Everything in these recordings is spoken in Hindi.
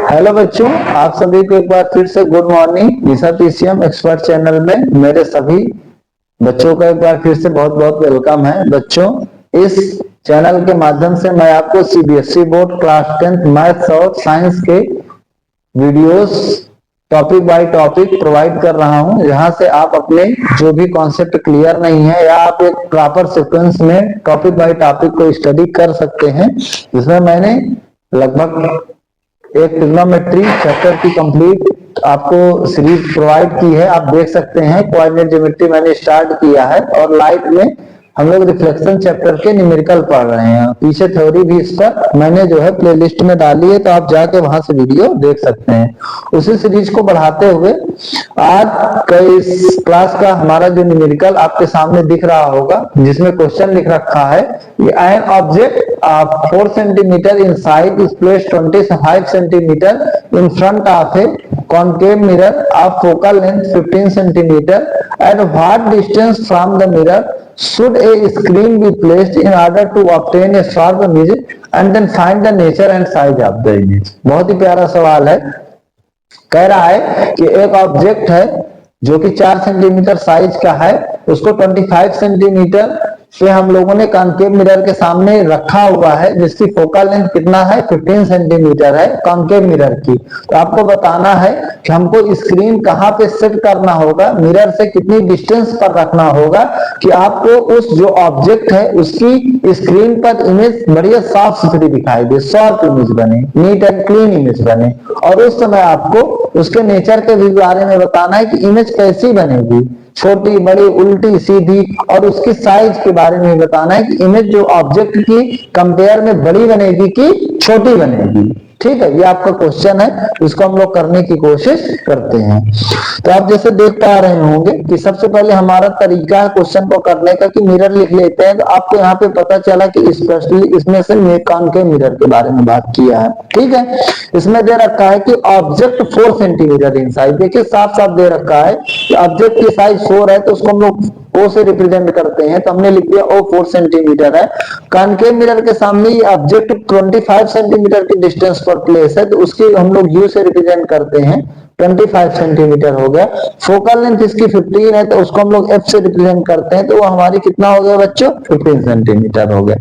हेलो बच्चों, आप सभी को एक बार फिर से गुड मॉर्निंग। दिशा पीसीएम एक्सपर्ट चैनल में मेरे सभी बच्चों का एक बार फिर से बहुत बहुत वेलकम है। बच्चों, इस चैनल के माध्यम से मैं आपको सीबीएसई बोर्ड क्लास 10 मैथ्स और साइंस के videos topic by topic provide कर रहा हूं, जहां से आप अपने जो भी कॉन्सेप्ट क्लियर नहीं है या आप एक प्रॉपर सीक्वेंस में टॉपिक बाय टॉपिक को स्टडी कर सकते हैं। जिसमें मैंने लगभग एक ट्रिग्नोमेट्री चैप्टर की कंप्लीट आपको सीरीज प्रोवाइड की है। आप देख सकते हैं कोऑर्डिनेट ज्योमेट्री मैंने स्टार्ट किया है और लाइट में हम लोग रिफ्लेक्शन चैप्टर के न्यूमेरिकल पढ़ रहे हैं। पीछे थ्योरी भी इसका मैंने जो है प्लेलिस्ट में डाली है, तो आप जाके वहां से वीडियो देख सकते हैं। उसी सीरीज को बढ़ाते हुए आज का इस क्लास का हमारा जो न्यूमेरिकल आपके सामने दिख रहा होगा, जिसमें क्वेश्चन लिख रखा है an object 4 centimeter in size is placed 25 centimeter in front of a concave mirror of focal length 15 centimeter. At what distance from the mirror should a screen be placed in order to obtain a sharp image and then find the nature and size of the image? बहुत ही प्यारा सवाल है। कह रहा है कि एक ऑब्जेक्ट है जो कि 4 सेंटीमीटर साइज का है, उसको 25 सेंटीमीटर से हम लोगों ने कॉन्केव मिरर के सामने रखा हुआ है, जिसकी फोकल लेंथ कितना है 15 सेंटीमीटर है कॉन्केव मिरर की। तो आपको बताना है कि हमको स्क्रीन कहाँ पे सेट करना होगा, मिरर से कितनी डिस्टेंस पर रखना होगा कि आपको उस जो ऑब्जेक्ट है उसकी स्क्रीन पर इमेज बढ़िया साफ सुथरी दिखाई दे, शॉर्प इमेज बने, नीट एंड क्लीन इमेज बने। और उस समय आपको उसके नेचर के भी बारे में बताना है कि इमेज कैसी बनेगी, छोटी बड़ी उल्टी सीधी, और उसकी साइज के बारे में बताना है कि इमेज जो ऑब्जेक्ट की कंपेयर में बड़ी बनेगी कि छोटी बनेगी। ठीक है, ये आपका क्वेश्चन है, इसको हम लोग करने की कोशिश करते हैं। तो आप जैसे देख पा रहे होंगे कि सबसे पहले हमारा तरीका है क्वेश्चन को करने का कि मिरर लिख लेते हैं। तो आपको यहाँ पे पता चला कि स्पेशली इसमें से कॉन्केव मिरर के बारे में बात किया है। ठीक है, इसमें दे रखा है कि ऑब्जेक्ट 4 सेंटीमीटर इन साइज। देखिए साफ साफ दे रखा है कि ऑब्जेक्ट की साइज 4 है, तो उसको हम लोग O से रिप्रेजेंट करते हैं। तो हमने लिख दिया O 4 सेंटीमीटर है। कॉन्केव मिरर के सामने ये ऑब्जेक्ट 25 सेंटीमीटर की डिस्टेंस पर प्लेस है, तो उसकी हम लोग U से रिप्रेजेंट करते हैं, 25 सेंटीमीटर हो गया। फोकल लेंथ इसकी 15 है, तो उसको हम लोग F से रिप्रेजेंट करते हैं, तो वो हमारी कितना हो गया बच्चों 15 सेंटीमीटर हो गया।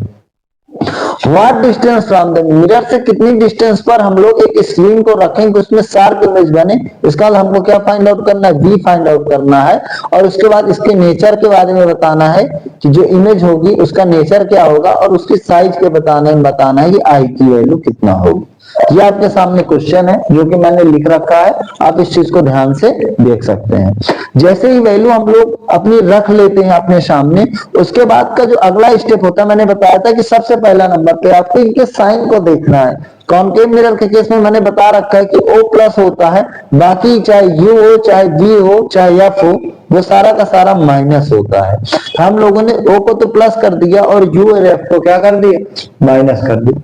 What distance from the mirror से कितनी डिस्टेंस पर हम लोग एक स्क्रीन को रखेंगे उसमें शार्प इमेज बने, इसका हमको क्या फाइंड आउट करना है, V फाइंड आउट करना है। और उसके बाद इसके नेचर के बारे में बताना है कि जो इमेज होगी उसका नेचर क्या होगा, और उसकी साइज के बताना है कि I की वैल्यू कितना होगी। ये आपके सामने क्वेश्चन है जो कि मैंने लिख रखा है, आप इस चीज को ध्यान से देख सकते हैं। जैसे ही वैल्यू हम लोग अपनी रख लेते हैं अपने सामने, उसके बाद का जो अगला स्टेप होता है, मैंने बताया था कि सबसे पहला नंबर पे आपको इनके साइन को देखना है। कॉन्केव मिरर के केस में मैंने बता रखा है कि O प्लस होता है, बाकी चाहे U हो, चाहे V हो, चाहे F हो, वो सारा का सारा माइनस होता है। हम लोगों ने O को तो प्लस कर दिया और U और F को क्या कर दिया, माइनस कर दिया।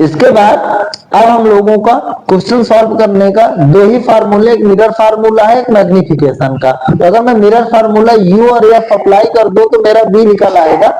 इसके बाद अब हम लोगों का क्वेश्चन सॉल्व करने का दो ही फार्मूले, एक मिरर फार्मूला है, एक मैग्निफिकेशन का। तो अगर मैं मिरर फार्मूला U और F अप्लाई कर दूं तो मेरा B निकल आएगा।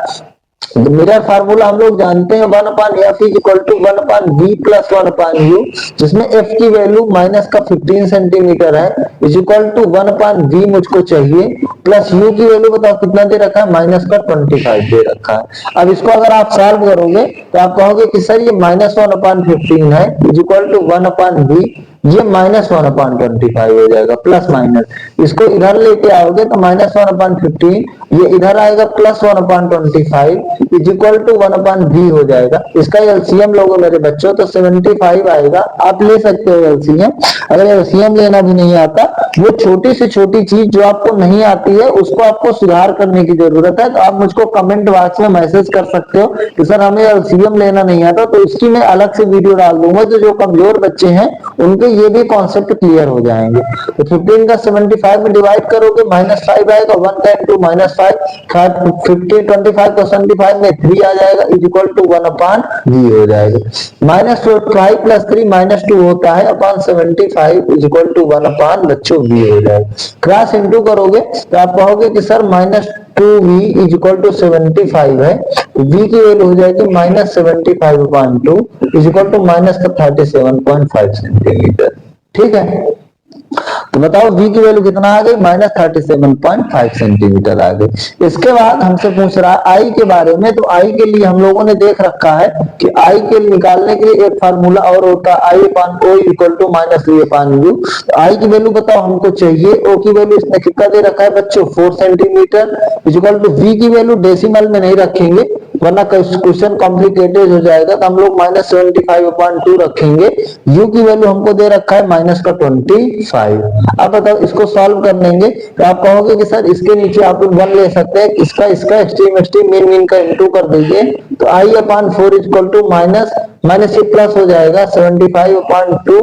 तो मिरर फार्मूला हम लोग जानते हैं 1/F is equal to 1/V plus 1/U, जिसमें F की वैल्यू माइनस का 15 सेंटीमीटर है, इज इक्वल टू 1/V मुझको चाहिए, प्लस U की वैल्यू बताओ कितना दे रखा है, माइनस का 25 दे रखा है। अब इसको अगर आप सॉल्व करोगे तो आप कहोगे कि सर ये -1/15 है, इज इक्वल टू 1/V, ये -1/25 हो जाएगा, प्लस माइनस। इसको इधर लेके आओगे तो -1/15, ये इधर आएगा +1/25 इज इक्वल टू 1/V हो जाएगा। इसका एलसीएम लोगे मेरे बच्चों तो 75 आएगा। आप ले सकते हो एलसीएम। अगर एलसीएम लेना भी नहीं आता, वो छोटी से छोटी चीज जो आपको नहीं आती है उसको आपको सुधार करने की जरूरत है, तो आप मुझको कमेंट बॉक्स में मैसेज कर सकते हो कि सर हमें एलसीएम लेना नहीं आता, तो इसकी मैं अलग से वीडियो डाल दूंगा। जो कमजोर बच्चे हैं उनके ये भी कॉन्सेप्ट क्लियर हो जाएंगे। तो 15 का 75 में डिवाइड करोगे -5 आएगा, 1 टाइम 2 -5, 50 25 को 75 में 3 आ जाएगा, इज इक्वल टू 1/V हो जाएगा। -5 प्लस 3 -2 होता है upon 75 is equal to 1/V हो जाएगा। क्रॉस इंटू करोगे तो आप कहोगे कि sir 2v is equal to 75 है, v की वैल्यू हो जाएगी -75/2 इज इक्वल टू -37.5 सेंटीमीटर। ठीक है, तो बताओ v की वैल्यू कितना आ गई, -37.5 सेंटीमीटर आ गई। इसके बाद हमसे पूछ रहा है i के बारे में, तो i के लिए हम लोगों ने देख रखा है कि i के निकालने के लिए एक फार्मूला और होता है, I/O इक्वल टू -V/U। तो i की वैल्यू बताओ हमको चाहिए, o की वैल्यू इसने कितना दे रखा है बच्चों, 4 centimetre is equal to v की वैल्यू डेसिमल में नहीं रखेंगे वरना क्वेश्चन कॉम्प्लिकेटेड हो जाएगा, तो हम लोग -75/2 रखेंगे। u की वैल्यू हमको दे रखा है -25। अब बताओ इसको सॉल्व कर लेंगे, तो आप कहोगे कि सर इसके नीचे आप लोग 1 ले सकते हैं, इसका एक्सट्रीम मीन का इंटू कर दीजिए, तो I/4 इक्वल टू माइनस ये प्लस हो जाएगा 75/2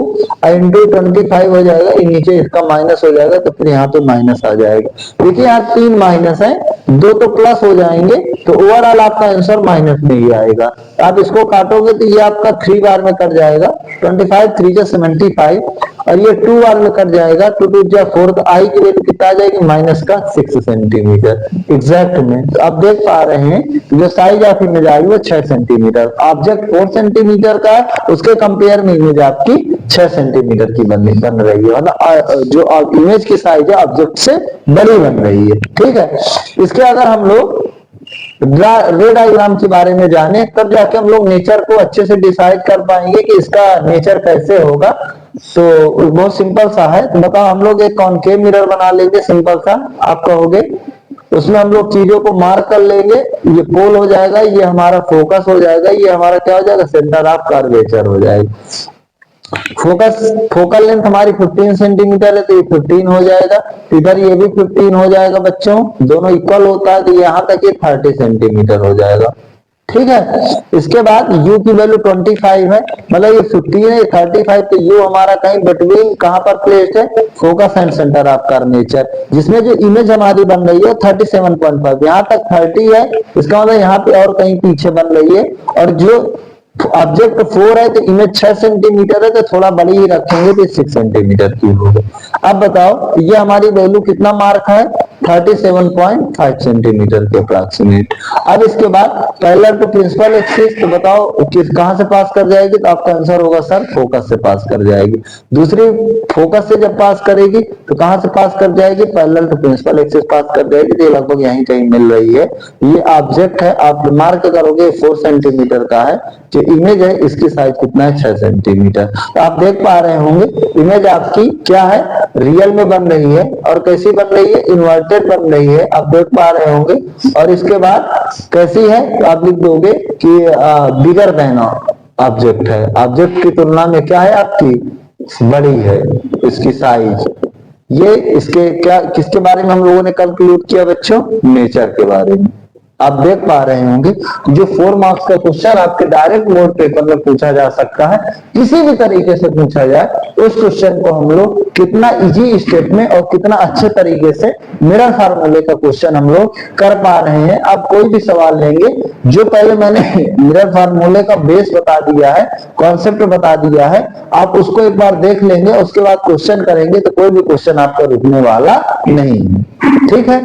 इंटू 25 हो जाएगा, नीचे इसका माइनस हो जाएगा, तो फिर यहाँ पे माइनस आ जाएगा। देखिए यहाँ 3 माइनस है, 2 तो प्लस हो जाएंगे, तो ओवरऑल आपका आंसर माइनस में ही आएगा। आप इसको काटोगे तो ये आपका 3 बार में कट जाएगा, 25 3 जा 75, और ये 2 बार में कट जाएगा, 2 2 जा 4, तो आई की वैल्यू कितना आ जाएगी, माइनस का 6 सेंटीमीटर एग्जैक्ट में। तो आप देख पा रहे हैं जो साइज ऑफ इमेज आई वो 6 सेंटीमीटर, ऑब्जेक्ट 4 सेंटीमीटर का है, उसके कंपेयर में इमेज आपकी 6 सेंटिमीटर की बन रही है, मतलब जो इमेज की साइज है ऑब्जेक्ट से बड़ी बन रही है। ठीक है, इसके अगर हम लोग रे डायग्राम के बारे में जाने तब जाके हम लोग नेचर को अच्छे से डिसाइड कर पाएंगे कि इसका नेचर कैसे होगा। तो बहुत सिंपल सा है, तो बताओ हम लोग एक कॉनकेव मिरर बना लेंगे सिंपल सा, आप कहोगे उसमें हम लोग चीजों को मार्क कर लेंगे, ये पोल हो जाएगा, ये हमारा फोकस हो जाएगा, ये हमारा क्या हो जाएगा, सेंटर ऑफ कर्वेचर हो जाएगा। फोकल लेंथ हमारी 15 सेंटीमीटर है, तो ये 15 हो जाएगा, इधर ये भी 15 हो जाएगा बच्चों, दोनों इक्वल होता है, तो यहाँ तक ये 30 सेंटीमीटर हो जाएगा। ठीक है, इसके बाद u की वैल्यू 25 है, मतलब ये 15 है, 35, तो u हमारा कहीं बिटवीन कहां पर प्लेस्ड है, focus and centre of curvature, जिसमें जो इमेज हमारी बन रही है 37.5, यहाँ तक 30 है, इसका मतलब यहाँ पे और कहीं पीछे बन रही है, और जो ऑब्जेक्ट 4 है तो इमेज 6 सेंटीमीटर है, तो थोड़ा बड़ी ही रखेंगे तो 6 सेंटीमीटर की होगी। अब बताओ ये हमारी वैल्यू कितना मार्क है, 37.5 सेंटीमीटर के अप्रॉक्सीमेट। अब इसके बाद पैरेलल टू प्रिंसिपल एक्सिस, तो बताओ किस कहां से पास कर जाएगी, तो आपका आंसर होगा सर फोकस से पास कर जाएगी। दूसरी फोकस से जब पास करेगी तो कहां से पास कर जाएगी, पैरेलल टू प्रिंसिपल एक्सिस पास कर जाएगी, तो ये लगभग यहीं कहीं मिल रही है। ये ऑब्जेक्ट है, आप मार्क करोगे 4 सेंटीमीटर का है, जो इमेज है इसकी साइज कितना है, 6 सेंटीमीटर। तो आप देख पा रहे होंगे इमेज आपकी क्या है, रियल में बन रही है, और कैसी बन रही है, इन्वर्टेड बन रही है, आप देख पा रहे होंगे। और इसके बाद कैसी है, तो आप लिख दोगे कि बिगर देन ऑब्जेक्ट है, ऑब्जेक्ट की तुलना में क्या है, आपकी बड़ी है इसकी साइज। ये इसके क्या किसके बारे में हम लोगों ने कंक्लूड किया बच्चों, नेचर के बारे में। आप देख पा रहे होंगे जो 4 मार्क्स का क्वेश्चन आपके डायरेक्ट बोर्ड पेपर में पूछा जा सकता है, किसी भी तरीके से पूछा जाए, उस क्वेश्चन को हम लोग कितना इजी स्टेप में और कितना अच्छे तरीके से मिरर फार्मूले का क्वेश्चन हम लोग कर पा रहे हैं। आप कोई भी सवाल लेंगे, जो पहले मैंने मिरर फार्मूले का बेस बता दिया है, कॉन्सेप्ट बता दिया है, आप उसको एक बार देख लेंगे, उसके बाद क्वेश्चन करेंगे, तो कोई भी क्वेश्चन आपका रुकने वाला नहीं है। ठीक है,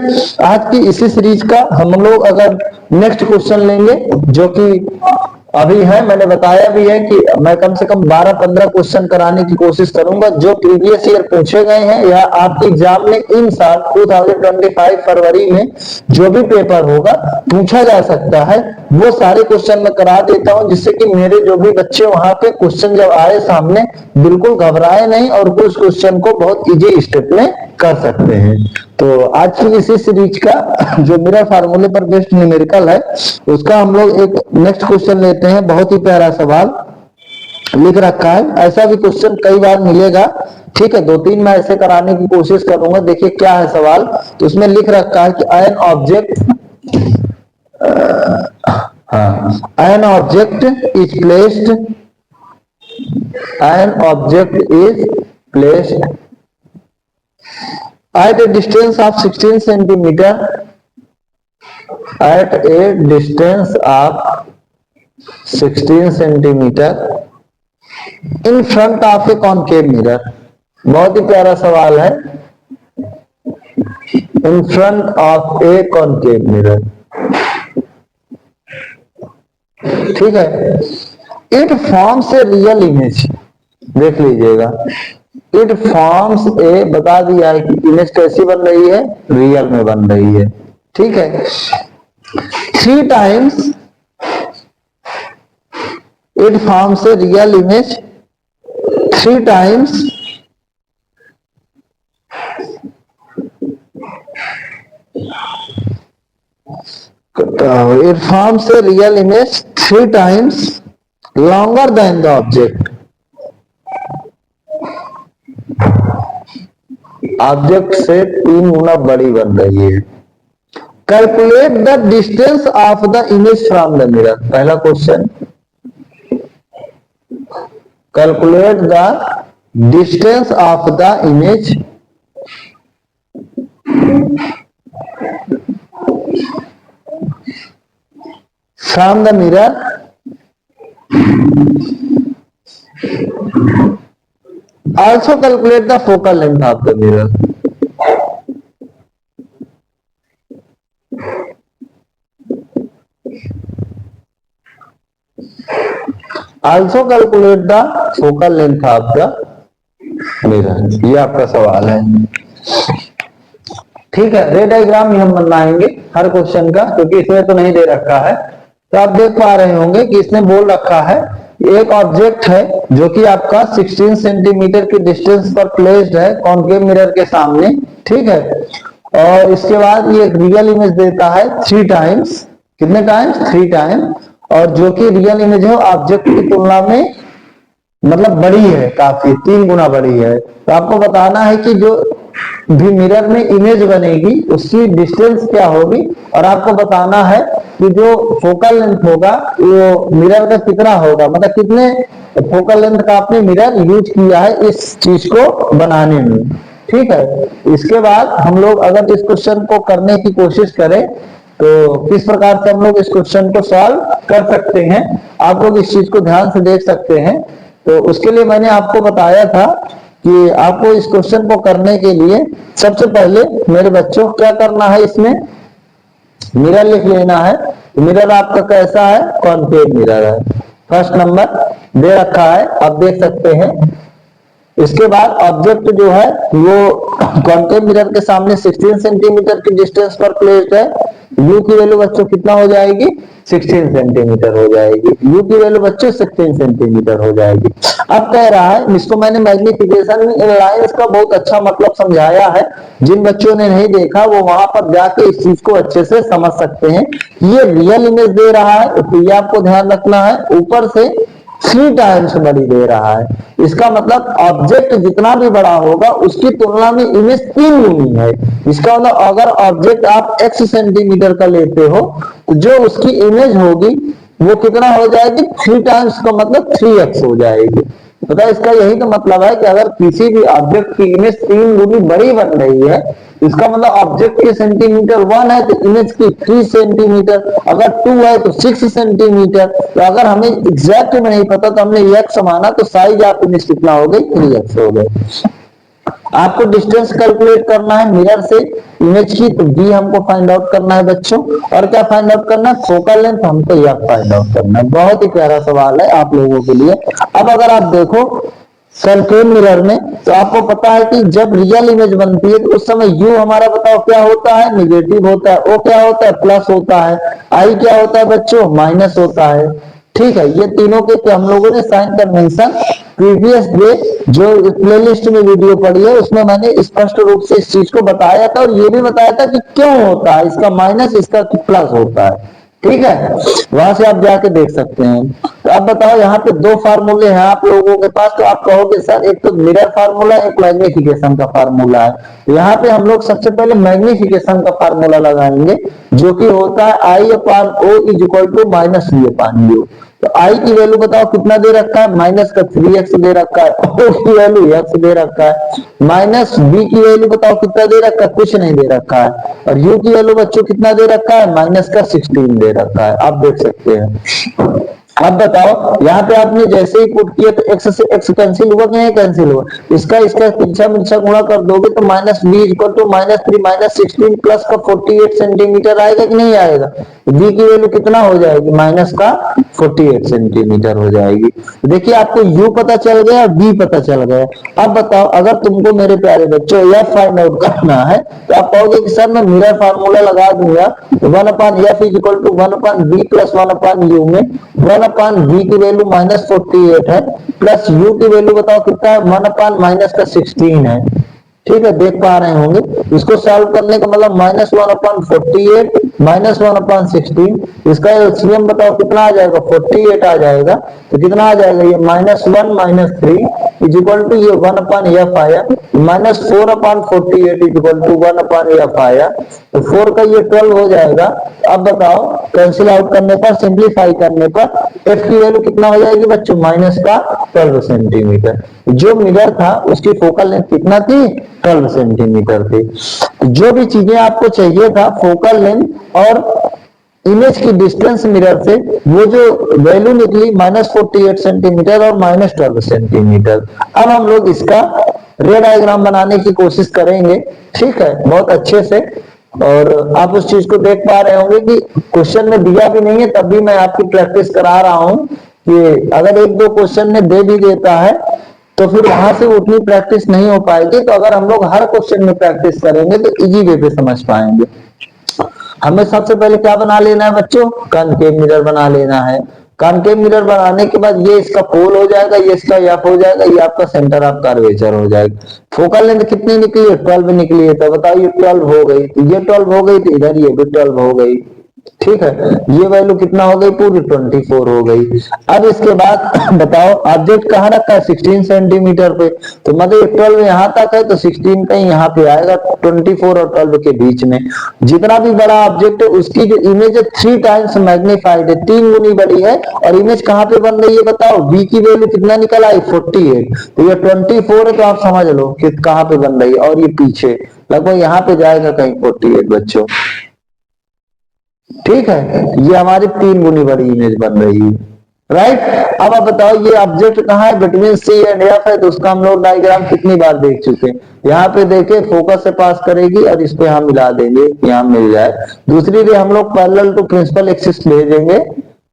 आज की इसी सीरीज का हम लोग अगर नेक्स्ट क्वेश्चन लेंगे, जो कि अभी है, मैंने बताया भी है कि मैं कम से कम 12-15 क्वेश्चन कराने की कोशिश करूंगा, जो प्रीवियस ईयर पूछे गए हैं या आपके एग्जाम में इन साल 2025 फरवरी में जो भी पेपर होगा पूछा जा सकता है, वो सारे क्वेश्चन मैं करा देता हूं, जिससे कि मेरे जो भी बच्चे वहां पे क्वेश्चन जब आए सामने बिल्कुल घबराए नहीं, और कुछ क्वेश्चन को बहुत इजी स्टेप में कर सकते हैं। तो आज की इसी सीरीज का जो मिरर फार्मूले पर बेस्ड न्यूमेरिकल है, उसका हम लोग एक नेक्स्ट क्वेश्चन लेते हैं। बहुत ही प्यारा सवाल लिख रखा है, ऐसा भी क्वेश्चन कई बार मिलेगा। ठीक है, 2-3 मैं ऐसे कराने की कोशिश करूंगा। देखिए क्या है सवाल, तो उसमें लिख रखा है कि an object is placed at a distance of 16 centimeter in front of a concave mirror। बहुत ही प्यारा सवाल है। in front of a concave mirror. ठीक है, it forms a real image. देख लीजिएगा, it forms a, बता दिया है कि इमेज कैसी बन रही है, रियल में बन रही है. ठीक है, 3 times it forms a real image, 3 times it forms a real image 3 times longer than the object. Object से 3 गुना बड़ी बन रही है. Calculate the distance of the image from the mirror. पहला question, calculate the distance of the image from the mirror also calculate the focal length of the mirror. Also calculate the focal length of the mirror. ये आपका सवाल है. ठीक है, रे डायग्राम भी हम बनाएंगे हर क्वेश्चन का, क्योंकि इसमें तो नहीं दे रखा है. तो आप देख पा रहे होंगे कि इसने बोल रखा है एक ऑब्जेक्ट है जो कि आपका 16 सेंटीमीटर की डिस्टेंस पर प्लेस्ड है कॉन्केव मिरर के सामने. ठीक है, और इसके बाद ये एक रियल इमेज देता है 3 टाइम्स. कितने टाइम्स? 3 टाइम. और जो कि रियल इमेज है ऑब्जेक्ट की तुलना में मतलब बड़ी है, काफी 3 गुना बड़ी है. तो आपको बताना है कि जो भी मिरर में इमेज बनेगी उसकी डिस्टेंस क्या होगी, और आपको बताना है कि जो फोकल लेंथ होगा वो मिरर का कितना होगा, मतलब कितने फोकल लेंथ का आपने मिरर यूज किया है इस चीज को बनाने में. ठीक है, इसके बाद हम लोग अगर इस क्वेश्चन को करने की कोशिश करें तो किस प्रकार से हम लोग इस क्वेश्चन को सॉल्व कर सकते हैं, आप लोग इस चीज को ध्यान से देख सकते हैं. तो उसके लिए मैंने आपको बताया था कि आपको इस क्वेश्चन को करने के लिए सबसे पहले मेरे बच्चों क्या करना है, इसमें मिरर लिख लेना है. मिरर आपका कैसा है? कॉन्केव मिरर है. फर्स्ट नंबर दे रखा है, आप देख सकते हैं. इसके बाद ऑब्जेक्ट जो है वो कॉन्केव मिरर के सामने 16 सेंटीमीटर की डिस्टेंस पर प्लेस्ड है. यू की वैल्यू बच्चों कितना हो जाएगी? 16 सेंटीमीटर हो जाएगी. यू की वैल्यू बच्चों 16 सेंटीमीटर हो जाएगी. अब कह रहा है, इसको मैंने मैग्निफिकेशन में लाइंस का बहुत अच्छा मतलब समझाया है. जिन बच्चों ने नहीं देखा वो वहां पर जाके इस चीज को अच्छे से समझ सकते हैं. ये रियल इमेज दे रहा है तो ये आपको ध्यान रखना है. ऊपर से 3 टाइम्स बड़ी दे रहा है. इसका मतलब ऑब्जेक्ट जितना भी बड़ा होगा उसकी तुलना में इमेज 3 गुनी है. इसका मतलब अगर ऑब्जेक्ट आप x सेंटीमीटर का लेते हो तो जो उसकी इमेज होगी वो कितना हो जाएगी? 3 टाइम्स का मतलब 3x हो जाएगी. पता है, इसका यही तो मतलब है कि अगर किसी भी ऑब्जेक्ट की इमेज 3 गुनी बड़ी बन रही है, इसका मतलब ऑब्जेक्ट की सेंटीमीटर 1 है तो इमेज की 3 सेंटीमीटर, अगर 2 है तो 6 सेंटीमीटर. तो अगर हमें एग्जैक्ट में नहीं पता तो हमने x माना तो साइज ऑफ इमेज कितना हो गई? 3x हो गई. आपको डिस्टेंस कैलकुलेट करना है मिरर से इमेज की, तो d हमको फाइंड आउट करना है बच्चों. और क्या फाइंड आउट करना है? फोकल लेंथ हमको यह फाइंड आउट करना है. बहुत ही प्यारा सवाल है आप लोगों के लिए. अब अगर आप देखो कॉन्केव मिरर में तो आपको पता है कि जब रियल इमेज बनती है तो उस समय u हमारा बताओ क्या होता है? निगेटिव होता है. o क्या होता है? प्लस होता है. i क्या होता है बच्चों? माइनस होता है. ठीक है, ये तीनों के हम लोगों ने साइन कन्वेंशन प्रीवियस डे जो प्लेलिस्ट में वीडियो पड़ी है उसमें मैंने स्पष्ट रूप से इस चीज को बताया था, और ये भी बताया था कि क्यों होता है इसका माइनस इसका प्लस होता है. ठीक है, वहां से आप जाके देख सकते हैं. तो अब बताओ, यहाँ पे 2 फार्मूले हैं आप लोगों के पास. तो आप कहोगे सर एक तो मिरर फार्मूला, एक मैग्निफिकेशन का फार्मूला है. तो यहाँ पे हम लोग सबसे पहले मैग्निफिकेशन का फार्मूला लगाएंगे जो कि होता है I/O is equal to minus V/U. तो I की वैल्यू बताओ कितना दे रखा है? माइनस का 3x दे रखा है. O की वैल्यू x दे रखा है. माइनस V की वैल्यू बताओ कितना दे रखा है? कुछ नहीं दे रखा है. और U की वैल्यू बच्चों कितना दे रखा है? माइनस का 16 दे रखा है. आप देख सकते हैं. अब बताओ, यहाँ पे आपने जैसे ही पुट किया तो एक्स से एक्स कैंसिल हुआ कि नहीं कैंसिल हुआ? इसका इसका तिरछा मिर्चा गुणा कर दोगे तो minus b equal to minus 3 minus 16 plus का 48 सेंटीमीटर आएगा कि नहीं आएगा? बी की वैल्यू कितना हो जाएगी? माइनस का 48 सेंटीमीटर हो जाएगी। देखिए आपको यू पता चल गया, बी पता चल गया। अब बताओ, अगर तुमको मेरे प्यारे बच्चों एफ फाइंड आउट करना है तो आप कहोगे कि सर मैं मिरर फार्मूला लगा दूंगा, 1/f equal to 1/b plus 1/u में 1/v की वैल्यू माइनस 48 है, प्लस u की वैल्यू बताओ कितना है? 1/ माइनस का 16 है। ठीक है, देख पा रहे होंगे। इसको सॉल्व करने का मतलब -1/48 -1/16, इसका एलसीएम बताओ कितना आ जाएगा? 48 आ जाएगा। तो कितना आ जाएगा ये? -1 - 3 इज इक्वल टू ये 1/f आया, -4/48 इज इक्वल टू 1/f आया। तो 4 का ये 12 हो जाएगा। अब बताओ, कैंसिल आउट करने पर, सिंप्लीफाई करने पर एफ की वैल्यू कितना हो जाएगी बच्चों? माइनस का 12 सेंटीमीटर। जो मिरर था उसकी फोकल लेंथ कितना थी? 12 सेंटीमीटर थी। जो भी चीजें आपको चाहिए था, फोकल लेंथ और इमेज की डिस्टेंस मिरर से, वो जो वैल्यू निकली -48 सेंटीमीटर और -12 सेंटीमीटर। अब हम लोग इसका रे डायग्राम बनाने की कोशिश करेंगे, ठीक है, बहुत अच्छे से। और आप उस चीज को देख पा रहे होंगे कि क्वेश्चन में दिया भी नहीं है तब भी मैं आपकी प्रैक्टिस करा रहा हूं कि अगर एक दो क्वेश्चन में दे भी देता है तो फिर वहां से उतनी प्रैक्टिस नहीं हो पाएगी। तो अगर हम लोग हर क्वेश्चन में प्रैक्टिस करेंगे तो इजी वे पे समझ पाएंगे। हमें सबसे पहले क्या बना लेना है बच्चों? कॉनकेव मिरर बना लेना है। कॉनकेव मिरर बनाने के बाद ये इसका पोल हो जाएगा, ये इसका एफ हो जाएगा, ये आपका सेंटर ऑफ कर्वेचर हो जाएगा। फोकल लेंथ कितनी निकली है? 12 निकली है। तो बताओ ये 12 हो गई, तो ये 12 हो गई, तो इधर ये भी 12 हो गई। ठीक है, ये वैल्यू कितना हो गई? पूरी 24 हो गई। अब इसके बाद बताओ, ऑब्जेक्ट कहाँ रखा है? 16 सेंटीमीटर पे। तो मतलब 12 यहाँ तक है तो 16 कहीं यहाँ पे आएगा, 24 और 12 के बीच में। जितना भी बड़ा ऑब्जेक्ट है उसकी जो इमेज है 3 टाइम्स मैग्नीफाइड है, 3 गुनी बड़ी है। और इमेज कहाँ पे बन रही है बताओ? बी की वैल्यू कितना निकल आई? 48। तो ये 24 है, तो आप समझ लो कि कहाँ पे बन रही है। और ये पीछे लगभग यहाँ पे जाएगा कहीं 48 बच्चों। ठीक है, ये हमारी 3 गुनी बड़ी इमेज बन रही है, राइट। अब आप बताओ, ये ऑब्जेक्ट कहाँ है? बिटवीन सी एंड एफ है। तो उसका हम लोग डायग्राम कितनी बार देख चुके हैं। यहाँ पे देखे, फोकस से पास करेगी और इसको यहाँ मिला देंगे, यहाँ मिल जाए। दूसरी रे हम लोग पैरेलल टू प्रिंसिपल एक्सिस भेजेंगे,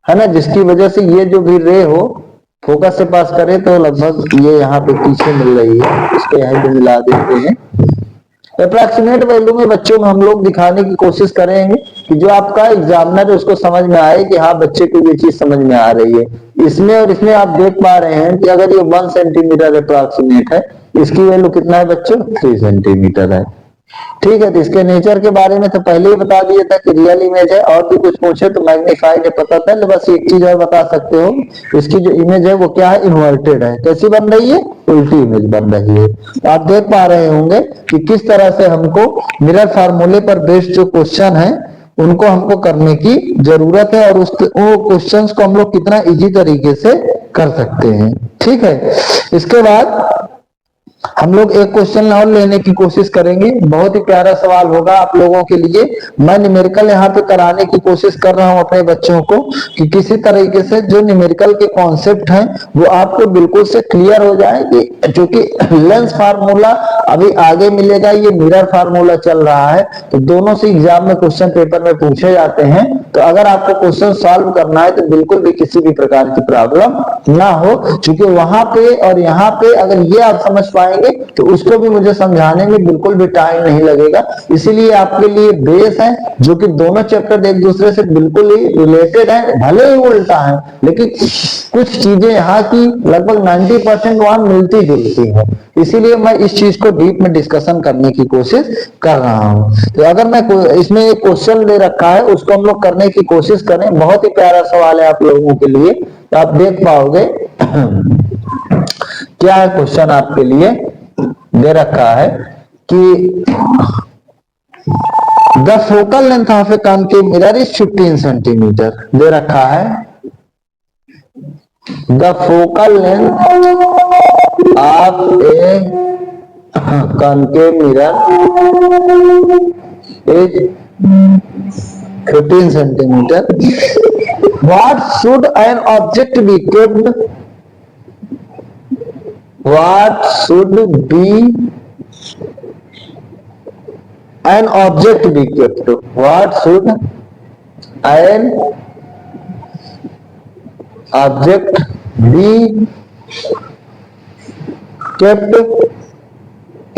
है ना, जिसकी वजह से ये जो भी रे हो फोकस से पास करे तो लगभग ये यहाँ पे पीछे मिल रही है, इसको यहाँ पे मिला देते हैं। अप्रॉक्सीमेट वैल्यू में बच्चों में हम लोग दिखाने की कोशिश करेंगे कि जो आपका एग्जामिनर है उसको समझ में आए कि हाँ बच्चे को ये चीज समझ में आ रही है। इसमें और इसमें आप देख पा रहे हैं कि अगर ये 1 सेंटीमीटर अप्रॉक्सीमेट है, इसकी वैल्यू कितना है बच्चों? 3 सेंटीमीटर है। ठीक है, तो इसके नेचर के बारे में तो पहले ही बता दिया था कि रियल इमेज है। और भी कुछ पूछे तो मैग्नीफाइड है, पता था। बस एक चीज और बता सकते हो, इसकी जो इमेज है वो क्या है? इन्वर्टेड है। कैसी बन रही है? उल्टी इमेज बन रही है। आप देख पा रहे होंगे कि किस तरह से हमको मिरर फार्मूले पर बेस्ड जो क्वेश्चन है उनको हमको करने की जरूरत है, और वो क्वेश्चंस को हम लोग कितना इजी तरीके से कर सकते हैं। ठीक है, इसके बाद हम लोग एक क्वेश्चन और लेने की कोशिश करेंगे। बहुत ही प्यारा सवाल होगा आप लोगों के लिए। मैं न्यूमेरिकल यहाँ पे कराने की कोशिश कर रहा हूँ अपने बच्चों को कि किसी तरीके से जो न्यूमेरिकल के कॉन्सेप्ट हैं वो आपको बिल्कुल से क्लियर हो जाए। कि जो कि लेंस फार्मूला अभी आगे मिलेगा, ये मिरर फार्मूला चल रहा है, तो दोनों से एग्जाम में क्वेश्चन पेपर में पूछे जाते हैं। तो अगर आपको क्वेश्चन सॉल्व करना है तो बिल्कुल भी किसी भी प्रकार की प्रॉब्लम ना हो, क्योंकि वहां पे और यहाँ पे अगर ये आप समझ पाए तो उसको भी मुझे समझाने में बिल्कुल भी टाइम नहीं लगेगा। इसीलिए आपके लिए बेस है, जो कि दोनों चैप्टर एक दूसरे से बिल्कुल ही रिलेटेड है, भले ही उल्टा है, लेकिन कुछ चीजें यहाँ की लगभग 90% वहां मिलती जुलती है। इसीलिए मैं इस चीज को डीप में डिस्कशन करने की कोशिश कर रहा हूं। तो अगर मैं इसमें एक क्वेश्चन दे रखा है उसको हम लोग करने की कोशिश करें। बहुत ही प्यारा सवाल है आप लोगों के लिए, तो आप देख पाओगे क्या है क्वेश्चन आपके लिए दे रखा है कि the focal length of a concave mirror is 15 centimetre दे रखा है। The focal length of a concave mirror is 15 centimetre what should an object be kept, what should be an object be kept, what should an object be kept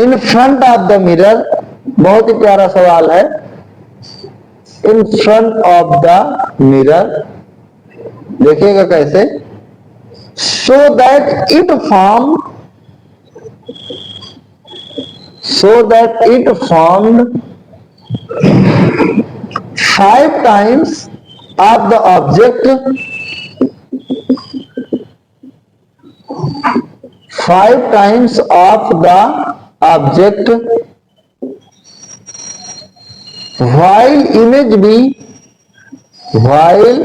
in front of the mirror. बहुत ही प्यारा सवाल है। In front of the mirror, देखिएगा कैसे, so that it form, so that it formed 5 times of the object, 5 times of the object while image be, while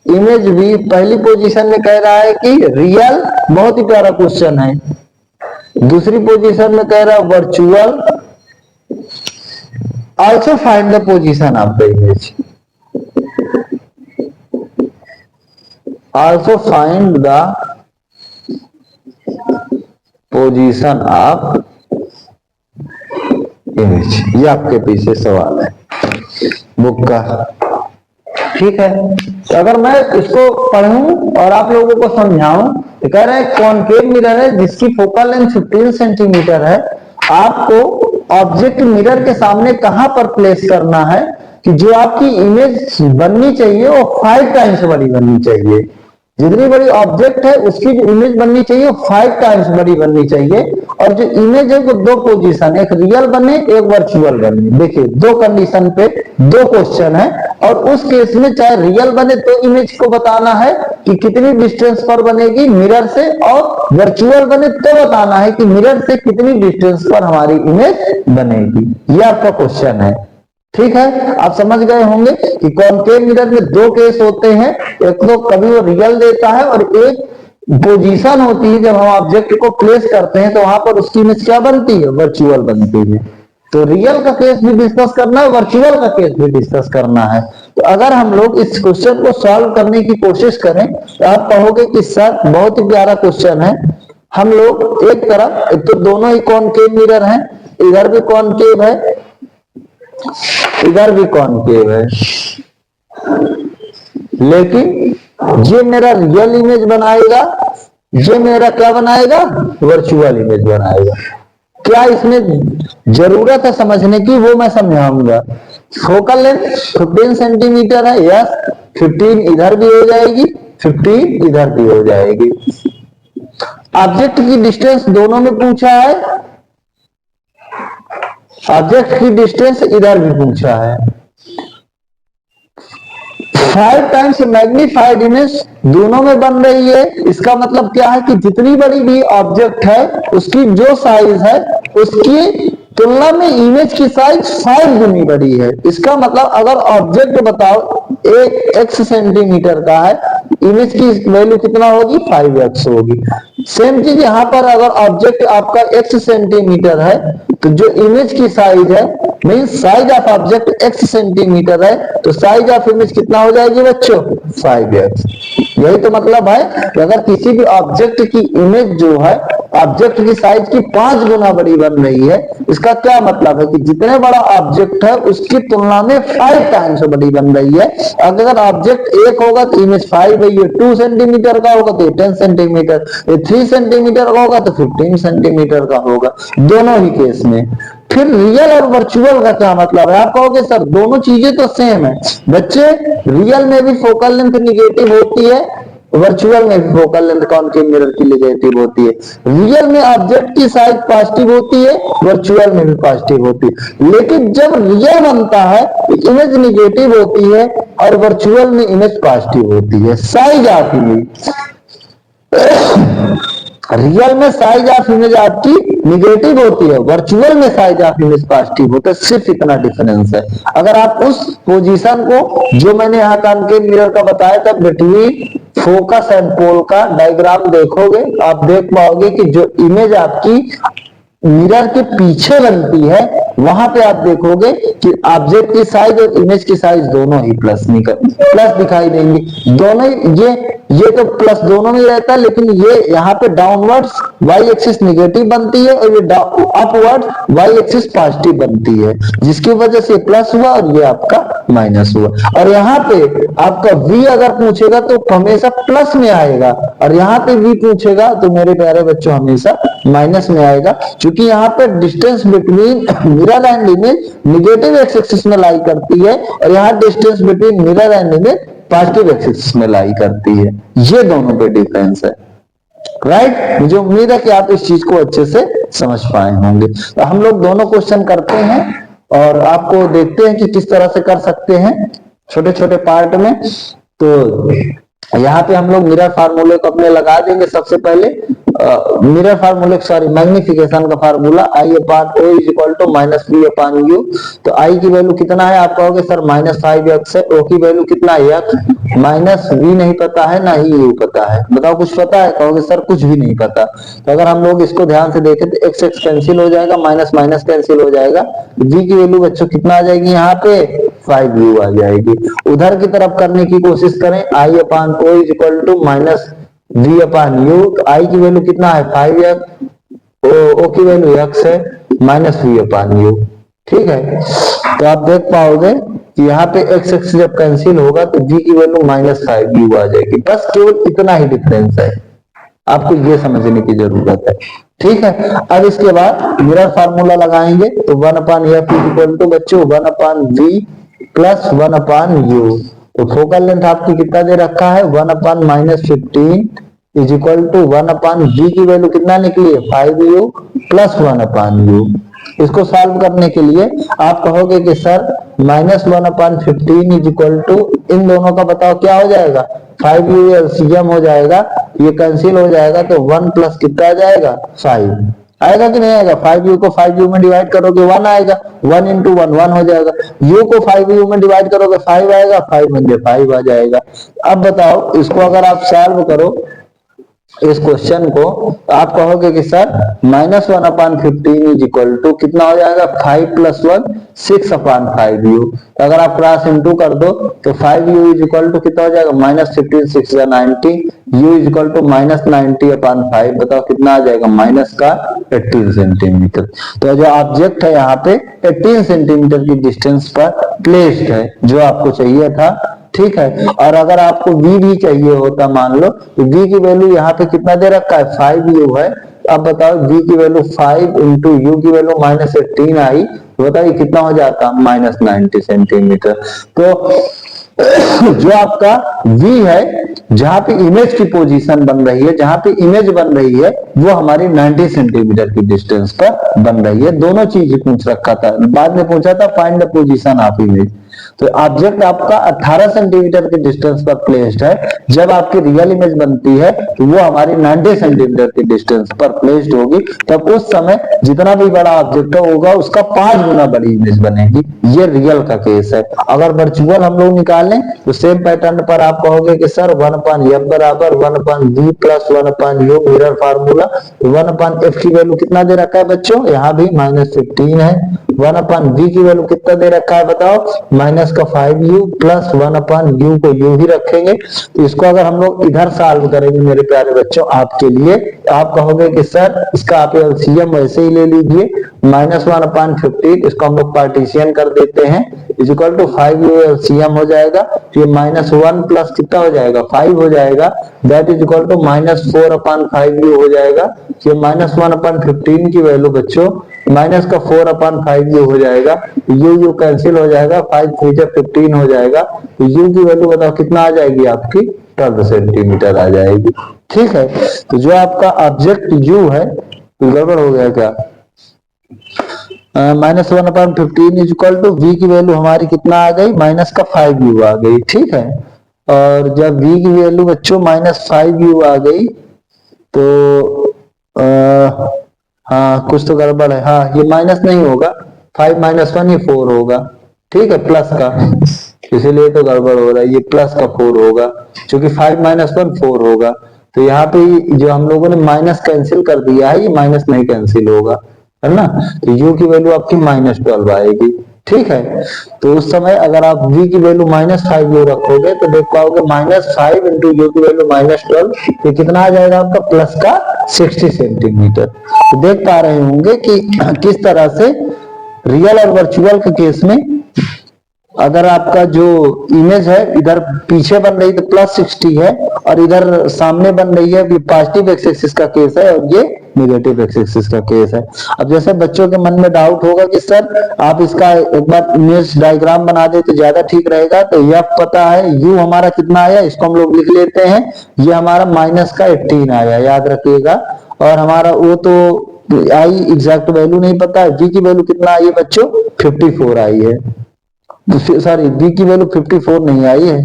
image be पहली पोजीशन में कह रहा है कि रियल, बहुत ही प्यारा क्वेश्चन है। दूसरी पोजीशन में कह रहा है virtual. Also find the position of the image, also find the position of image. ये आपके पीछे सवाल है बुक का, ठीक है। तो अगर मैं इसको पढ़ूं और आप लोगों को समझाऊं तो कह रहे हैं कॉनकेव मिरर है जिसकी फोकल लेंथ 15 सेंटीमीटर है। आपको ऑब्जेक्ट मिरर के सामने कहां पर प्लेस करना है कि जो आपकी इमेज बननी चाहिए वो 5 टाइम्स बड़ी बननी चाहिए। जितनी बड़ी ऑब्जेक्ट है उसकी जो इमेज बननी चाहिए वो 5 टाइम्स बड़ी बननी चाहिए। और जो इमेज है वो 2 पोजीशन, एक रियल बने एक वर्चुअल बने। देखिए 2 कंडीशन पे 2 क्वेश्चन है और उस केस में चाहे रियल बने तो इमेज को बताना है कि कितनी डिस्टेंस पर बनेगी मिरर से, और वर्चुअल बने तो बताना है कि मिरर से कितनी डिस्टेंस पर हमारी इमेज बनेगी। ये आपका क्वेश्चन है, ठीक है। आप समझ गए होंगे कि कॉनकेव मिरर में 2 केस होते हैं, एक तो कभी वो रियल देता है और एक पोजीशन होती है जब हम ऑब्जेक्ट को प्लेस करते हैं तो वहां पर उसकी इमेज क्या बनती है, वर्चुअल बनती है। तो रियल का केस भी डिस्कस करना है, वर्चुअल का केस भी डिस्कस करना है। तो अगर हम लोग इस क्वेश्चन को सॉल्व करने की कोशिश करें तो आप कहोगे कि सर बहुत ही प्यारा क्वेश्चन है। हम लोग एक तरफ, एक तो दोनों ही कॉनकेव मिरर हैं, इधर भी कॉनकेव है इधर भी कॉनकेव है, लेकिन ये मेरा रियल इमेज बनाएगा, ये मेरा क्या बनाएगा, वर्चुअल इमेज बनाएगा। क्या इसमें जरूरत है समझने की, वो मैं समझाऊंगा। फोकल लेंथ 15 सेंटीमीटर है, यस 15 इधर भी हो जाएगी 15 इधर भी हो जाएगी। ऑब्जेक्ट की डिस्टेंस दोनों में पूछा है, ऑब्जेक्ट की डिस्टेंस इधर भी पूछा है। 5 टाइम्स मैग्नीफाइड इमेज दोनों में बन रही है। इसका मतलब क्या है कि जितनी बड़ी भी ऑब्जेक्ट है उसकी जो साइज है उसकी तुलना में इमेज की साइज 5 गुनी बड़ी है। इसका मतलब अगर ऑब्जेक्ट बताओ एक x सेंटीमीटर का है, इमेज की वैल्यू कितना होगी, 5x होगी। सेम चीज यहां पर अगर ऑब्जेक्ट आपका x सेंटीमीटर है तो जो इमेज की साइज है, mean size of object x centimetre है, तो साइज ऑफ इमेज कितना हो जाएगी बच्चों, 5x। यही तो मतलब है कि अगर किसी भी ऑब्जेक्ट की इमेज जो है ऑब्जेक्ट की साइज की 5 गुना बड़ी बन रही है, इसका क्या मतलब है कि जितने बड़ा ऑब्जेक्ट है उसकी तुलना में 5 टाइम्स बड़ी बन रही है। अगर ऑब्जेक्ट 1 होगा तो इमेज 5 है, ये 2 सेंटीमीटर का होगा तो 10 सेंटीमीटर, ये 3 सेंटीमीटर का होगा तो 15 सेंटीमीटर का होगा, दोनों ही केस में। फिर रियल और वर्चुअल का क्या मतलब है, आप कहोगे सर दोनों चीजें तो सेम है। बच्चे रियल में भी फोकल लेंथ निगेटिव होती है, वर्चुअल में भी फोकल लेंथ कॉनकेव मिरर की निगेटिव होती है। रियल में ऑब्जेक्ट की साइज पॉजिटिव होती है, वर्चुअल में भी पॉजिटिव होती है। लेकिन जब रियल बनता है तो इमेज निगेटिव होती है और वर्चुअल में इमेज पॉजिटिव होती है। साइज ऑफ इमेज, रियल में साइज ऑफ इमेज आपकी निगेटिव होती है, वर्चुअल में साइज ऑफ इमेज पॉजिटिव होता है। सिर्फ इतना डिफरेंस है। अगर आप उस पोजीशन को जो मैंने यहाँ कॉनकेव मिरर का बताया था बिटवीन फोकस एंड पोल का डायग्राम देखोगे, आप देख पाओगे कि जो इमेज आपकी मिरर के पीछे बनती है, वहां पे आप देखोगे कि ऑब्जेक्ट की साइज और इमेज की साइज दोनों ही प्लस दिखाई देंगे। दोनों ही ये तो प्लस दोनों में रहता है, लेकिन ये यहाँ पे डाउनवर्ड्स वाई एक्सिस निगेटिव बनती है और ये अपवर्ड वाई एक्सिस पॉजिटिव बनती है, जिसकी वजह से प्लस हुआ और ये आपका माइनस हुआ। और यहाँ पे आपका v अगर पूछेगा तो हमेशा प्लस में आएगा, और यहाँ पे v पूछेगा तो मेरे प्यारे बच्चों हमेशा माइनस में आएगा, क्योंकि यहाँ पे distance between mirror and image negative x axis में लाई करती है, और यहाँ distance between mirror and image positive axis में लाई करती है। ये दोनों पे डिफरेंस है, राइट। मुझे उम्मीद है कि आप इस चीज को अच्छे से समझ पाए होंगे। तो हम लोग दोनों क्वेश्चन करते हैं और आपको देखते हैं कि किस तरह से कर सकते हैं छोटे छोटे पार्ट में। तो यहाँ पे हम लोग मिरर फार्मूले को अपने लगा देंगे। सबसे पहले मिरर फार्मूले मैग्निफिकेशन का formula i upon O is equal to minus b upon you. तो आई की वैल्यू कितना है, आप कहोगे सर -5x है। ओ की वैल्यू कितना है x, माइनस बी नहीं पता है ना ही यू पता है। बताओ कुछ पता है, कहोगे सर कुछ भी नहीं पता। तो अगर हम लोग इसको ध्यान से देखें तो x x कैंसिल हो जाएगा, माइनस माइनस कैंसिल हो जाएगा। v की वैल्यू बच्चों कितना आ जाएगी, यहाँ पे 5u आ जाएगी। उधर की तरफ करने की कोशिश करें, I upon O is equal to minus v upon you. तो आई की वैल्यू कितना है 5x, ओ की वैल्यू x है, माइनस v अपान यू। ठीक है, तो आप देख पाओगे कि यहाँ पे x x जब कैंसिल होगा तो v की वैल्यू -5u आ जाएगी। बस केवल इतना ही डिफरेंस है, आपको ये समझने की जरूरत है। ठीक है, अब इसके बाद मिरर फार्मूला लगाएंगे तो 1/f इज इक्वल टू बच्चों 1/v प्लस 1/u। तो फोकल लेंथ आपकी कितना दे रखा है 1/-15 इज इक्वल टू 1/v की वैल्यू कितना निकली है 5u प्लस 1/u। इसको सॉल्व करने के लिए आप कहोगे कि सर -1/15 इज इक्वल टू इन दोनों का बताओ क्या हो जाएगा 5u एलसीएम हो जाएगा, ये कैंसिल हो जाएगा तो 1 प्लस कितना आ जाएगा 5 आएगा कि नहीं आएगा। 5u को 5u में डिवाइड करोगे 1 आएगा, 1 इंटू 1 1 हो जाएगा। u को 5u में डिवाइड करोगे 5 आएगा, 5 में 5 आ जाएगा। अब बताओ इसको अगर आप सॉल्व करो इस क्वेश्चन को, तो आप कहोगे कि सर -1/15 इज इक्वल टू कितना हो जाएगा 5 + 1 6/5u। तो अगर आप क्रॉस इनटू कर दो तो 5u इज इक्वल टू कितना हो जाएगा -15 6 90, u इज इक्वल टू -90/5। बताओ कितना आ जाएगा माइनस का 18 सेंटीमीटर। तो जो ऑब्जेक्ट है यहाँ पे 18 सेंटीमीटर की डिस्टेंस पर प्लेस्ड है, जो आपको चाहिए था। ठीक है, और अगर आपको v भी चाहिए होता मान लो तो v की वैल्यू यहाँ पे कितना दे रखा है 5u है। अब बताओ v की वैल्यू 5 इंटू u की वैल्यू -18 आई, तो बताइए कितना हो जाता -90 सेंटीमीटर। तो जो आपका v है जहां पे इमेज की पोजीशन बन रही है, जहां पे इमेज बन रही है वो हमारी 90 सेंटीमीटर की डिस्टेंस पर बन रही है। दोनों चीज पूछ रखा था, बाद में पूछा था find the position of image. तो ऑब्जेक्ट आपका 18 सेंटीमीटर के डिस्टेंस पर प्लेस्ड है। जब आपकी रियल इमेज बनती है तो वो हमारी 90 सेंटीमीटर के डिस्टेंस पर प्लेस्ड होगी। तब उस समय जितना भी बड़ा ऑब्जेक्ट होगा उसका 5 गुना बड़ी इमेज बनेगी। ये रियल का केस है। अगर वर्चुअल हम लोग निकालें तो सेम पैटर्न पर आप कहोगे कि सर 1/f बराबर 1/v plus 1/u mirror formula. 1/f की वैल्यू कितना दे रखा है बच्चों, यहाँ भी -15 है। 1/v की वैल्यू कितना दे रखा है बताओ, माइनस का 5u प्लस 1/u को u ही रखेंगे। तो इसको अगर हम लोग इधर सॉल्व करेंगे मेरे प्यारे बच्चों आपके लिए, तो आप कहोगे कि सर इसका आप एलसीएम वैसे ही ले लीजिए, -1/15 इसको हम लोग पार्टीशन कर देते हैं is equal to 5u LCM हो जाएगा। तो ये -1 प्लस कितना हो जाएगा 5 हो जाएगा, that is equal to -4/5u हो जाएगा। ये -1/15 की वैल्यू बच्चों माइनस का 4/5u हो जाएगा, u कैंसिल हो जाएगा, 5 3 15 हो जाएगा। तो u की वैल्यू बताओ कितना आ जाएगी आपकी 12 सेंटीमीटर आ जाएगी। ठीक है, तो जो आपका ऑब्जेक्ट u है तो गड़बड़ हो गया क्या, -1/15 इज इक्वल टू v की वैल्यू हमारी कितना आ गई माइनस का 5u आ गई। ठीक है, और जब v की वैल्यू बच्चों -5u आ गई तो हाँ कुछ तो गड़बड़ है। हाँ ये माइनस नहीं होगा, 5 - 1 ये 4 होगा। ठीक है, प्लस का, इसीलिए तो गड़बड़ हो रहा है। ये प्लस का 4 होगा क्योंकि 5 - 1 4 होगा। तो यहाँ पे जो हम लोगों ने माइनस कैंसिल कर दिया है ये माइनस नहीं कैंसिल होगा, है ना। तो u की वैल्यू आपकी -12 आएगी, ठीक है। तो उस समय अगर आप v की वैल्यू -5 रखोगे तो देख पाओगे -5 इंटू u की वैल्यू -12, ये कितना आ जाएगा आपका प्लस का 60 सेंटीमीटर। तो देख पा रहे होंगे कि किस तरह से रियल और वर्चुअल के केस में अगर आपका जो इमेज है इधर पीछे बन रही तो +60 है और इधर सामने बन रही है, पॉजिटिव एक्स एक्सिस का केस है और ये नेगेटिव एक्स एक्सिस का केस है। अब जैसे बच्चों के मन में डाउट होगा कि सर आप इसका एक बार इमेज डायग्राम बना दे तो ज्यादा ठीक रहेगा। तो यह पता है u हमारा कितना आया, इसको हम लोग लिख लेते हैं, ये हमारा -18 आया, याद रखिएगा। और हमारा वो तो आई एग्जैक्ट वैल्यू नहीं पता है, v की वैल्यू कितना आई है बच्चों, 54 आई है। सॉरी v की वैल्यू 54 नहीं आई है,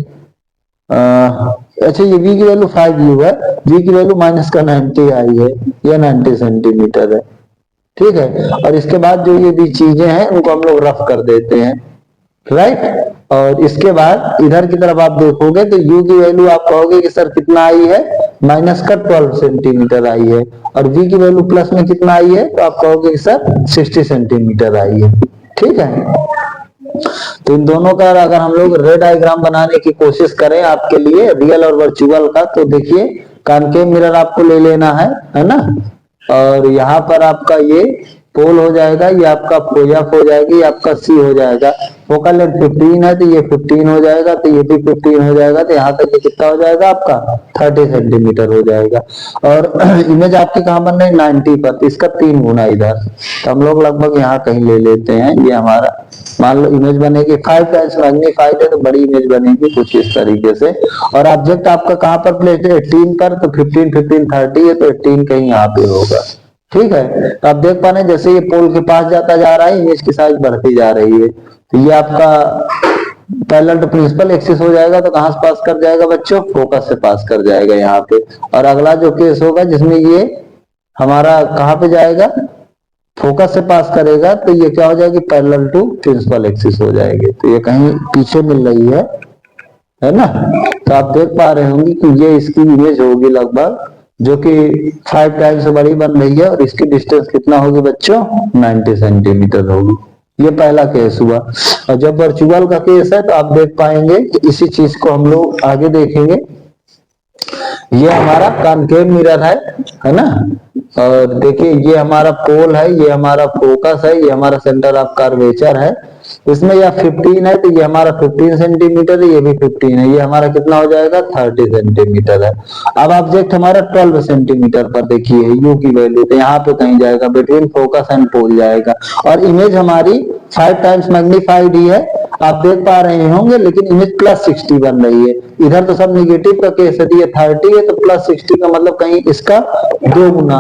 अच्छा ये v की वैल्यू 5u है, v की वैल्यू -90 आई है, ये 90 सेंटीमीटर है, ठीक है। और इसके बाद जो ये भी चीजें हैं उनको हम लोग रफ कर देते हैं, राइट। और इसके बाद इधर की तरफ आप देखोगे तो u की वैल्यू आप कहोगे कि सर कितना आई है, -12 सेंटीमीटर आई है। और v की वैल्यू प्लस में कितना आई है, तो आप कहोगे कि सर 60 सेंटीमीटर आई है, ठीक है। तो इन दोनों का अगर हम लोग रे डायग्राम बनाने की कोशिश करें आपके लिए रियल और वर्चुअल का, तो देखिए कॉनकेव मिरर आपको ले लेना है ना। और यहाँ पर आपका ये पोल हो जाएगा, ये आपका एफ हो जाएगी, ये आपका सी हो जाएगा। फोकल लेंथ 15 है तो ये 15 हो जाएगा, तो ये भी 15 हो जाएगा, तो यहाँ तक ये कितना हो जाएगा आपका 30 सेंटीमीटर हो जाएगा। और इमेज आपकी कहाँ बन रही है 90 पर, तो इसका 3 गुना इधर, तो हम लोग लगभग यहाँ कहीं ले लेते हैं। ये हमारा मान लो इमेज बनेगी 5 टाइम्स मैग्नीफाइड है तो बड़ी इमेज बनेगी कुछ इस तरीके से। और ऑब्जेक्ट आपका कहाँ पर प्लेस है 18 पर, तो 15 15 30 है, तो 18 कहीं यहाँ पे होगा, ठीक है। तो आप देख पा रहे हैं जैसे ये पोल के पास जाता जा रहा है इमेज की साइज बढ़ती जा रही है। तो ये आपका पैरेलल टू प्रिंसिपल एक्सिस हो जाएगा, तो कहां से पास कर जाएगा बच्चों, फोकस से पास कर जाएगा यहाँ पे। और अगला जो केस होगा जिसमें ये हमारा कहां पे जाएगा, फोकस से पास करेगा, तो ये क्या हो जाएगी पैरेलल टू प्रिंसिपल एक्सिस हो जाएगी। तो ये कहीं पीछे मिल रही है ना। तो आप देख पा रहे होंगे कि ये इसकी इमेज होगी लगभग जो कि 5 टाइम्स से बड़ी बन रही है, और इसकी डिस्टेंस कितना होगी बच्चों 90 सेंटीमीटर होगी। ये पहला केस हुआ। और जब वर्चुअल का केस है तो आप देख पाएंगे कि इसी चीज को हम लोग आगे देखेंगे। ये हमारा कॉनकेव मिरर है ना। और देखिए ये हमारा पोल है, ये हमारा फोकस है, ये हमारा सेंटर ऑफ कर्वेचर है। इसमें यह 15 है तो ये हमारा 15 सेंटीमीटर है, ये भी 15 है, ये हमारा कितना हो जाएगा 30 सेंटीमीटर है। अब ऑब्जेक्ट हमारा 12 सेंटीमीटर पर देखिए यू की वैल्यू, तो यहाँ पे कहीं जाएगा बिटवीन फोकस एंड पोल जाएगा। और इमेज हमारी 5 टाइम्स मैग्नीफाइड ही है, आप देख पा रहे होंगे, लेकिन इमेज +60 बन रही है। इधर तो सब निगेटिव का केस है, ये 30 है तो +60 का मतलब कहीं इसका 2 गुना,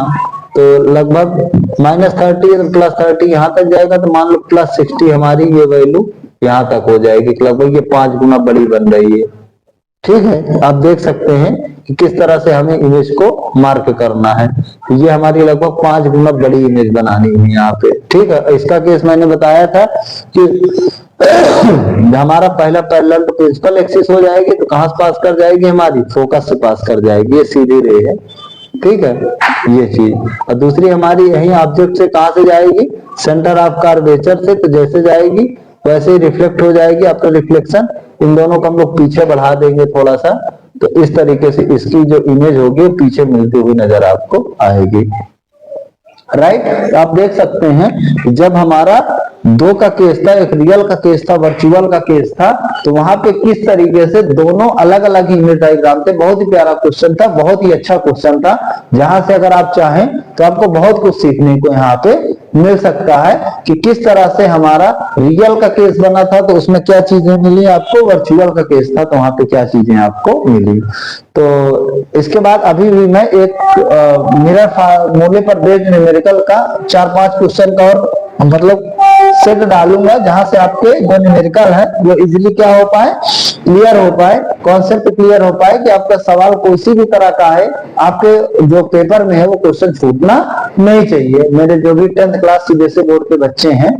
तो लगभग -30 है तो +30 यहाँ तक जाएगा, तो मान लो +60 हमारी ये वैल्यू यहाँ तक हो जाएगी, लगभग ये 5 गुना बड़ी बन रही है, ठीक है। आप देख सकते हैं कि किस तरह से हमें इमेज को मार्क करना है। तो ये हमारी लगभग 5 गुना बड़ी इमेज बनानी है यहाँ पे, ठीक है। इसका केस मैंने बताया था कि हमारा पहला पैरेलल टू प्रिंसिपल एक्सिस हो जाएगी, तो कहां से पास कर जाएगी हमारी, फोकस से पास कर जाएगी, ये सीधी रे है, ठीक है ये चीज। और दूसरी हमारी यही ऑब्जेक्ट से कहां से जाएगी, सेंटर ऑफ कर्वेचर से, तो जैसे जाएगी वैसे ही रिफ्लेक्ट हो जाएगी आपका रिफ्लेक्शन। इन दोनों को हम लोग पीछे बढ़ा देंगे थोड़ा सा, तो इस तरीके से इसकी जो इमेज होगी पीछे मिलती हुई नजर आपको आएगी, राइट। आप देख सकते हैं जब हमारा 2 का केस था, एक रियल का केस था, वर्चुअल का केस था, तो वहां पे किस तरीके से दोनों अलग अलग इमेज डायग्राम थे। बहुत ही प्यारा क्वेश्चन था, बहुत ही अच्छा क्वेश्चन था, जहां से अगर आप चाहें तो आपको बहुत कुछ सीखने को यहाँ पे मिल सकता है कि किस तरह से हमारा रियल का केस बना था तो उसमें क्या चीजें मिली आपको, वर्चुअल का केस था तो वहां पे क्या चीजें आपको मिली। तो इसके बाद अभी भी मैं एक मिरर फॉर्मूले पर बेस्ड न्यूमेरिकल का 4-5 क्वेश्चन का और मतलब सेट डालूंगा, जहां से आपके जो न्यूमेरिकल है वो इजीली क्या हो पाए, क्लियर हो पाए, कॉन्सेप्ट क्लियर हो पाए कि आपका सवाल कोई भी तरह का है, आपके जो पेपर में है वो क्वेश्चन छूटना नहीं चाहिए। मेरे जो भी 10th क्लास सीबीएसई बोर्ड के बच्चे हैं,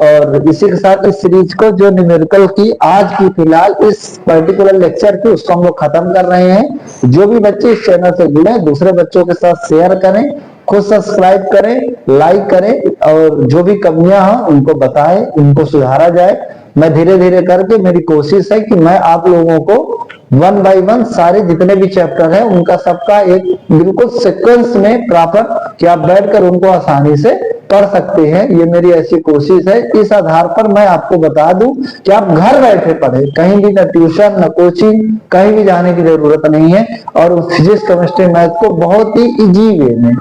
और इसी के साथ इस सीरीज को जो न्यूमेरिकल की आज की फिलहाल इस पर्टिकुलर लेक्चर की उसको हम लोग खत्म कर रहे हैं। जो भी बच्चे इस चैनल से जुड़े दूसरे बच्चों के साथ शेयर करें खुद सब्सक्राइब करें, लाइक करें और जो भी कमियां हैं उनको बताएं, उनको सुधारा जाए। मैं धीरे धीरे करके, मेरी कोशिश है कि मैं आप लोगों को 1 बाय 1 सारे जितने भी चैप्टर है उनका सबका एक बिल्कुल सीक्वेंस में प्रॉपर कि आप बैठकर उनको आसानी से पढ़ सकते हैं। ये मेरी ऐसी कोशिश है। इस आधार पर मैं आपको बता दूं कि आप घर बैठे पढ़े, कहीं भी ना ट्यूशन ना कोचिंग, कहीं भी जाने की जरूरत नहीं है। और फिजिक्स केमिस्ट्री मैथ को बहुत ही इजी वे में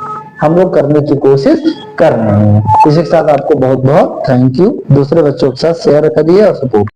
हम लोग करने की कोशिश कर रहे हैं। इसी के साथ आपको बहुत बहुत थैंक यू। दूसरे बच्चों के साथ शेयर करिए और सपोर्ट